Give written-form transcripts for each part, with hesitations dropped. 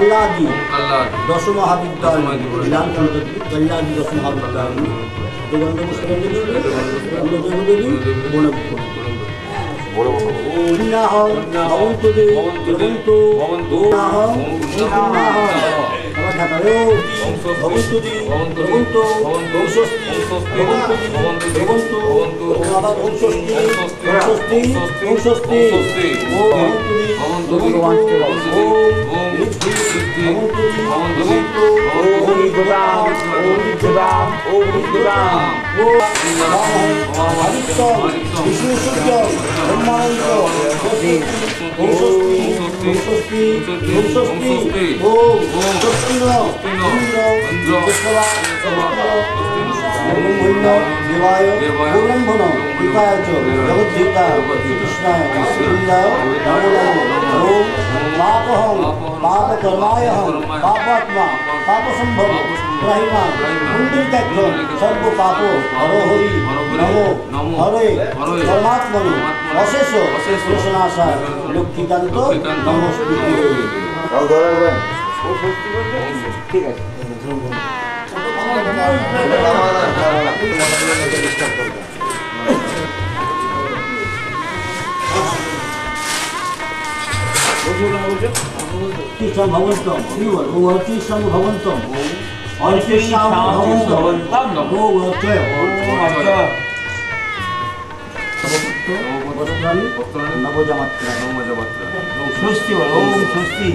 कल्लादि दश महाविद्यालय विधान कल्याणी दश महाविद्यालय पापात्मा पाप संभव रहिमा कुंडलिकाख्य सर्व पापो हरो हरि नमो हरे परमात्मने अशेष कृष्णाशा लक्ष्मीकांत नमस्ते। ঠিক আছে तीर्थम भगवंतम तीर्थम भगवंतम तीर्थम भगवंतम नवजामात्रा स्वस्ति ओम स्वस्ति।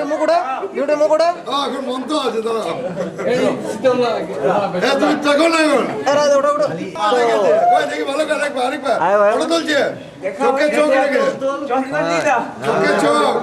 ডিউটির মুকুটে এখন মন তো আছে দাদা তুমি দেখো না এখন ওটা দেখি ভালো করে আরেকবার ফটো তুলছে চোখে চোখ রেখে চোখে চোখ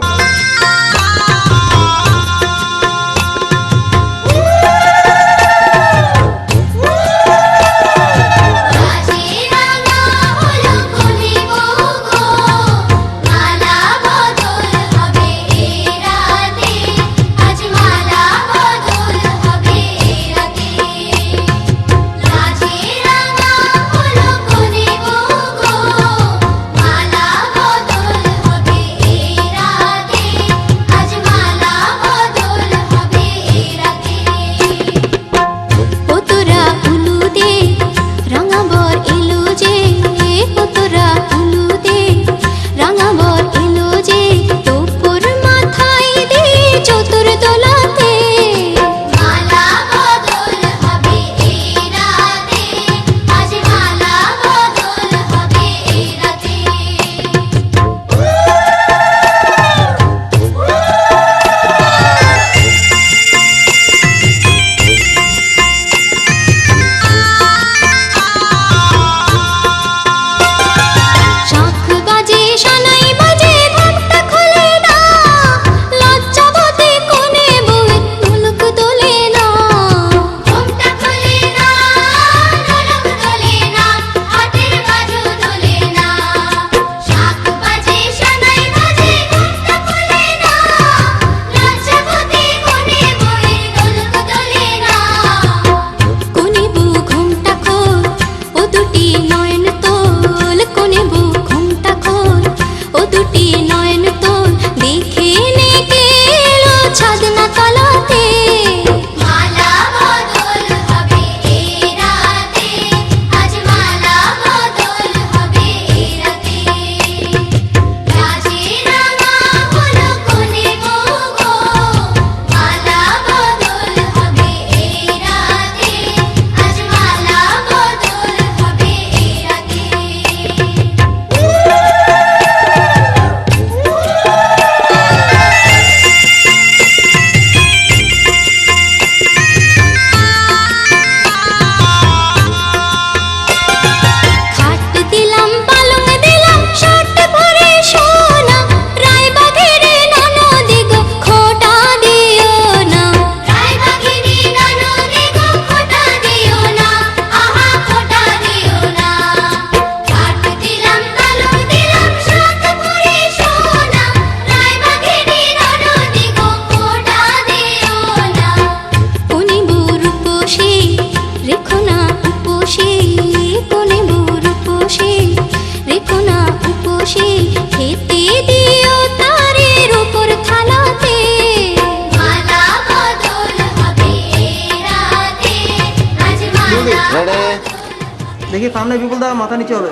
দেখি সামনে বিপুল দা মাথা নিচে হবে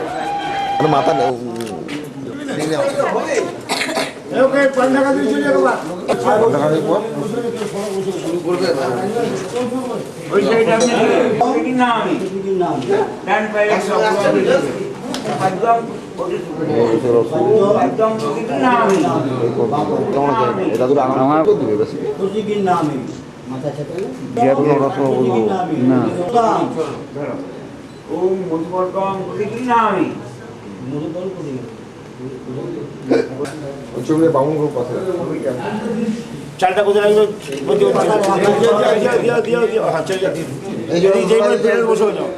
মাথা ওম মধুবর্গম প্রতিগৃহ্ণামি চুমড়ে বামুন গ্রুপ আছে চালটা কোথায় লাগলো দিও হ্যাঁ চল যা এই যে প্লেয়ার বসে যাও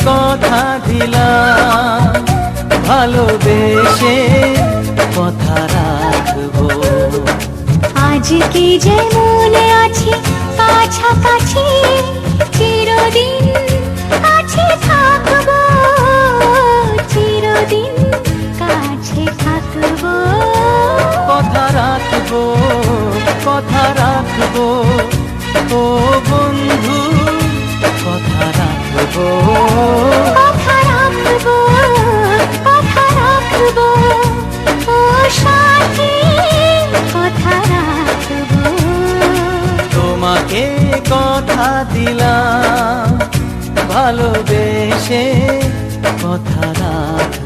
কথা দিলাম ভালোবেসে কথা রাখবো আজ কি যে মনে আছে কাছাকাছি চিরদিন কাছে থাকবো চিরদিন কাছে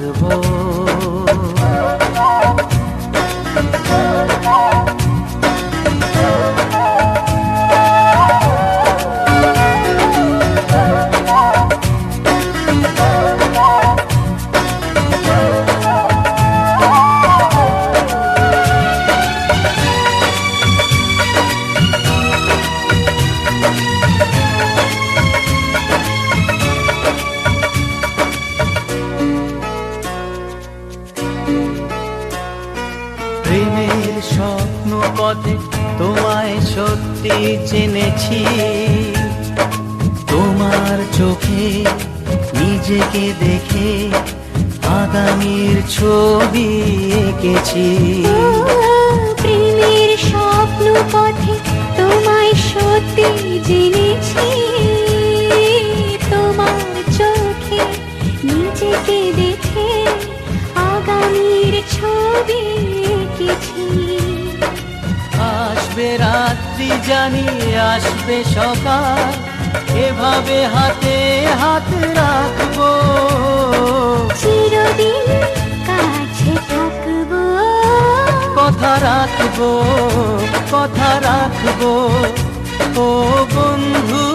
রাখবো। প্রেমের স্বপ্ন পথে তোমায় সত্যি জেনেছি, তোমার চোখে নিজেকে দেখে আগামীর ছবি এঁকেছি। প্রেমের স্বপ্ন পথে তোমায় সত্যি জেনেছি, তোমার চোখে নিজেকে দেখে আগামীর ছবি এঁকেছি। আসবে রাত্রি জানি আসবে সকাল, এভাবে হাতে হাত রাখবো, চিরদিন কাছে থাকবো, কথা রাখবো, কথা রাখবো, ও বন্ধু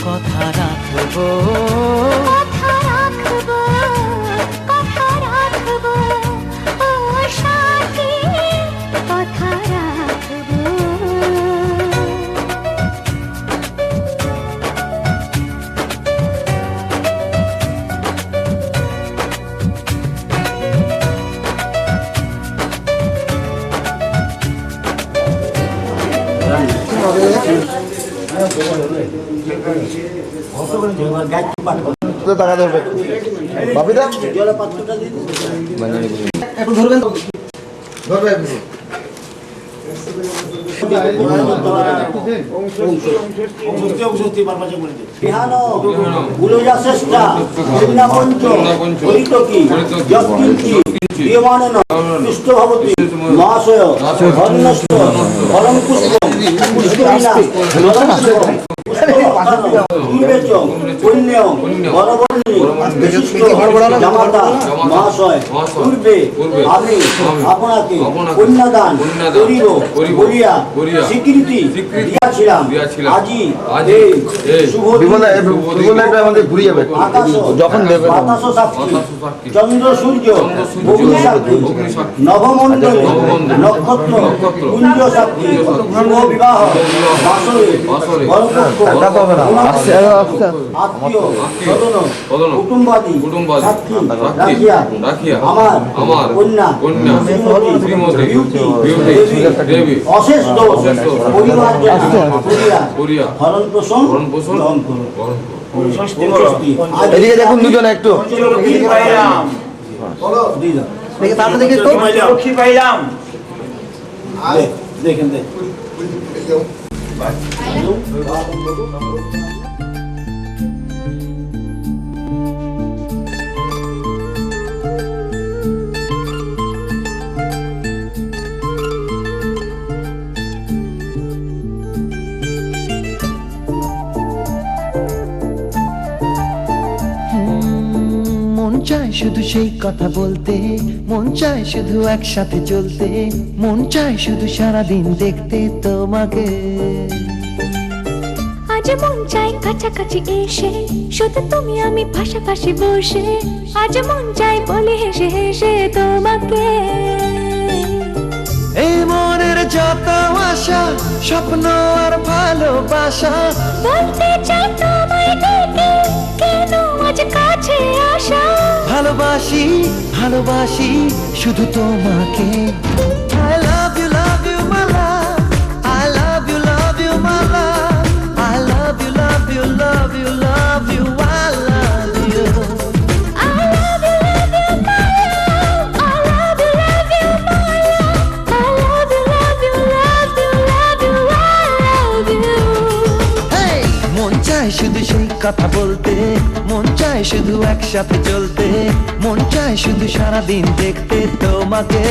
কথা রাখবো। কথা রাখবো, কথা রাখবো, ও সাথী কথা রাখবো। টাকা ধরবে বাপিদা একটু ধরবেন তো। ধরবে বিহান গুলোজা শ্রেষ্ঠা কন্যা পঞ্চ হরিতকি যৎকিঞ্চি দেবানন তুষ্ট ভবতি মহাশয় ধর্মস্থ পরম পুষ্পম পুষ্করিণা পুষ্পম পুণ্যম বরবর্ণী বিশিষ্ট জামাতা মহাশয় পূর্বে আমি আপনাকে কন্যাদান করিব বলিয়া স্বীকৃতি দিয়াছিলাম। আজি এই শুভ আমাদের ঘুরে যাবে যখন দেবে বাতাস সাক্ষী চন্দ্র সূর্য অগ্নি সাক্ষী নবমণ্ডল নক্ষত্র কুঞ্জ সাক্ষী শুভ বিবাহ বাসরে বরপক্ষ আত্মীয় স্বজন কুটুম্বাদি সাক্ষী রাখিয়া আমার কন্যা শ্রীমতী বিউটি দেবী অশেষ দোষ পরিবার করিয়া ভরণ পোষণ গ্রহণ করুন। এদিকে দেখুন দুজনে একটু দেখে তারপরে দেখে তো লক্ষ্মী পাইলাম দেখেন দেখ মন চায় শুধু সেই কথা বলতে, মন চায় শুধু একসাথে চলতে, মন চায় শুধু সারাদিন দেখতে তোমাকে। আজ মন চাই কাছাকাছি এসে শুধু তুমি আমি পাশাপাশি বসে, আজ মন চাই বলে হেসে হেসে তোমাকে। এই মনের যত আশা স্বপ্ন আর ভালোবাসা বলতে চাই তোমায় ডেকে কেন আজ কাছে আসা। ভালোবাসি ভালোবাসি শুধু তোমাকে। I love you my love, I love you my love, I love you love you love you love you, I love you. I love you my love, I love you my love, I love you love you love you, I love you. Hey! মন চায় শুধু সেই কথা বলতে, মন চায় শুধু একসাথে চলতে, মন চায় শুধু সারাদিন দেখতে তোমাকে।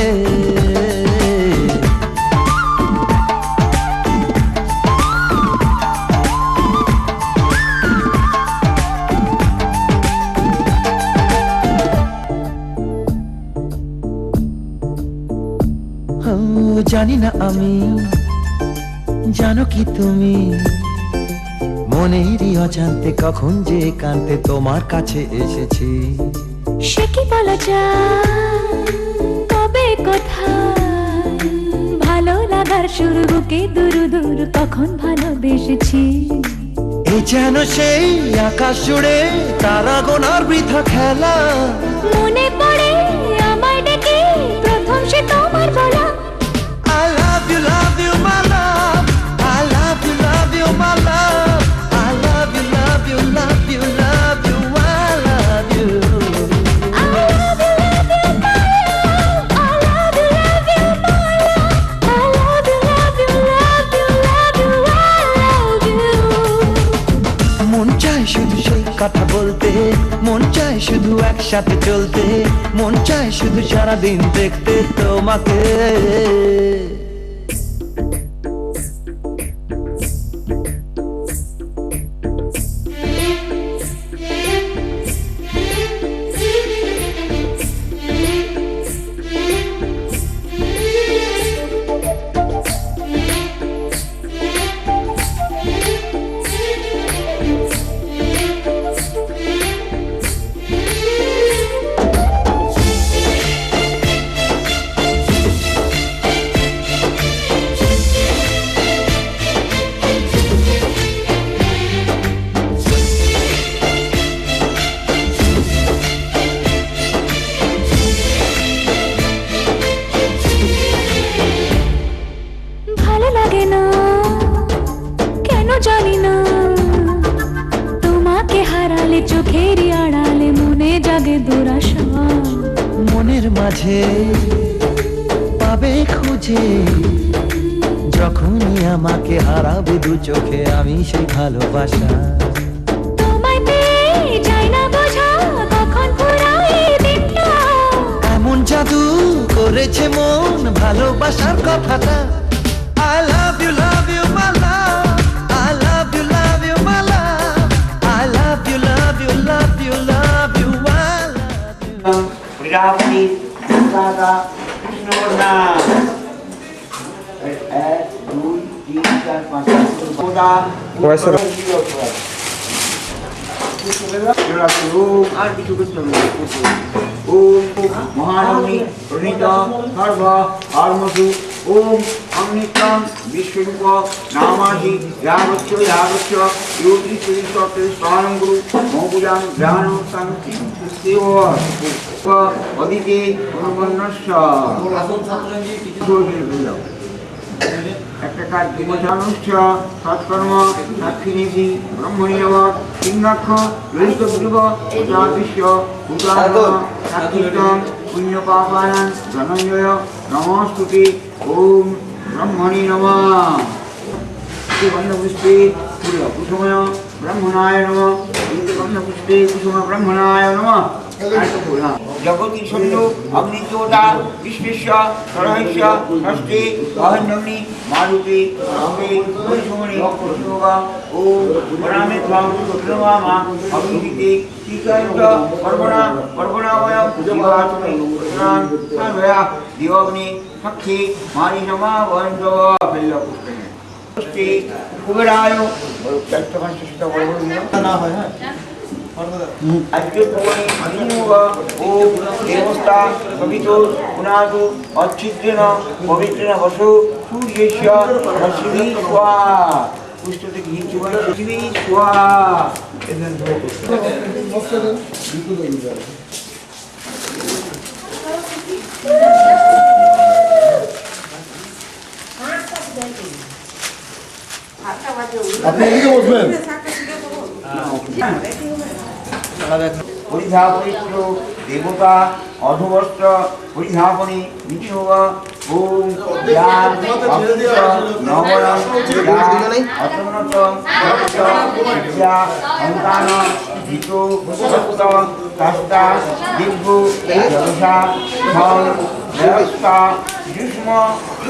তবুও জানি না আমি, জানো কি তুমি মনেরই অজান্তে কখন যে কান্তে তোমার কাছে এসেছি। সে কি বলা যায়, তবে কোথায় ভালো লাগার শুরু বুকে দূর দূর কখন ভালোবেসেছি। এ যেন সেই আকাশ জুড়ে তারা গোনার বৃথা খেলা। মনে পড়ে আমায় ডেকে প্রথম সে তোমার বলা, I love you, my love. I love you, my love. I love you, love you, love you, love you. I love you. I love you, my love. I love you, my love. I love you, love you, love you, love you. I love you. মন চায় শুধু সেই কথা বলতে, মন চায় শুধু একসাথে চলতে, মন চায় শুধু সারাদিন দেখতে তোমাকে। ভালো লাগে না কেন জানি না, তোমাকে হারালে চোখেরই আড়ালে মনে জাগে দুরাশা। মনের মাঝে পাবে খুঁজে, যখনই আমাকে হারাবে দু চোখে আমি সেই ভালোবাসা। তোমায় পেয়ে যাই না বোঝা কখন ফুরায় দিনটা। এমন জাদু করেছে মন ভালোবাসার কথাটা। I love you, my love. I love you, my love. I love you, love you, love you, love you. I love you. প্রজাপতি দাদা কৃষ্ণবর্ণা 1 2 3 4 5 খোদা আর কিছু করতে হবে। ওম মহানবী প্রণীত সর্ব হরমসু ওম অমৃতম বিশ্বরূপ নামাজি যাগচ্ছ যাগচ্ছ যোগী শ্রী স্নানং গুরু মৌপুজাং ধ্যানং শান্তি সুস্থির অদিতে অনুবন্নস্য একটা কাজ জীবজানুষ্ঠ সৎকর্ম সাক্ষিনীতি ব্রহ্মণীয়ব সিংহাক্ষ ললিত বিলব বিশ্ব ভূতান সাক্ষিতম পুণ্য পাপায়ান ধনঞ্জয় নমস্তুতে ওম ব্রহ্মণী নমঃ গন্ধপুষ্পে কুসুময় ব্রহ্মণায় নমঃ গন্ধপুষ্পে কুসুম ব্রহ্মণায় নমঃ জগতি ছন্দ অগ্নিজ্যোতা বিশ্বস্য সরহস্য ষষ্ঠে অহন্যগ্নি মারুতে অগ্নি পরিসমণি যোগা ও পরামে ত্বং প্রণমামা অগ্নিদিতে শ্রীকান্ত পর্বণা পর্বণাময় জীবাত্মে পুরাণ সাধয়া দিবগ্নি সাক্ষী মারি নমা বন্ধ ফেল্ল পুষ্পে ষষ্ঠে কুবেরায় চারটা না হয় হ্যাঁ আজকে ভবনে বিনিয়োগ ও দেবস্থা কবিত পুনাদু অচ্ছিদ্রেণ পবিত্রেণ বসু সূর্যস্য রশ্মি স্বা পুষ্ট থেকে হিন্দু পৃথিবী স্বা আপনি এদিকে বসবেন। পরিধাপরিত্র দেবতা অধবস্ত্র পরিধাপনে নিচোগ ওম জ্ঞান নবরং অতনত বিদ্যা সন্তান হিত সত্য কাষ্টা দীর্ঘ ব্যবসা ফল ব্যবস্থা যুষ্ম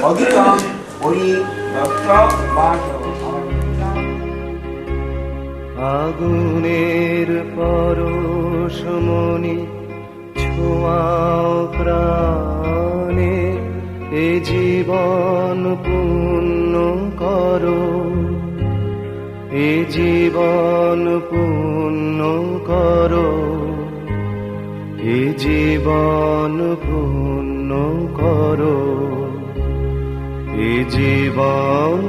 অধিকম পরি দত্ত বাস। আগুনের পরশমণি ছোঁয়াও প্রাণে এ জীবন পূর্ণ করো, এ জীবন পূর্ণ করো, এ জীবন পূর্ণ করো, এ জীবন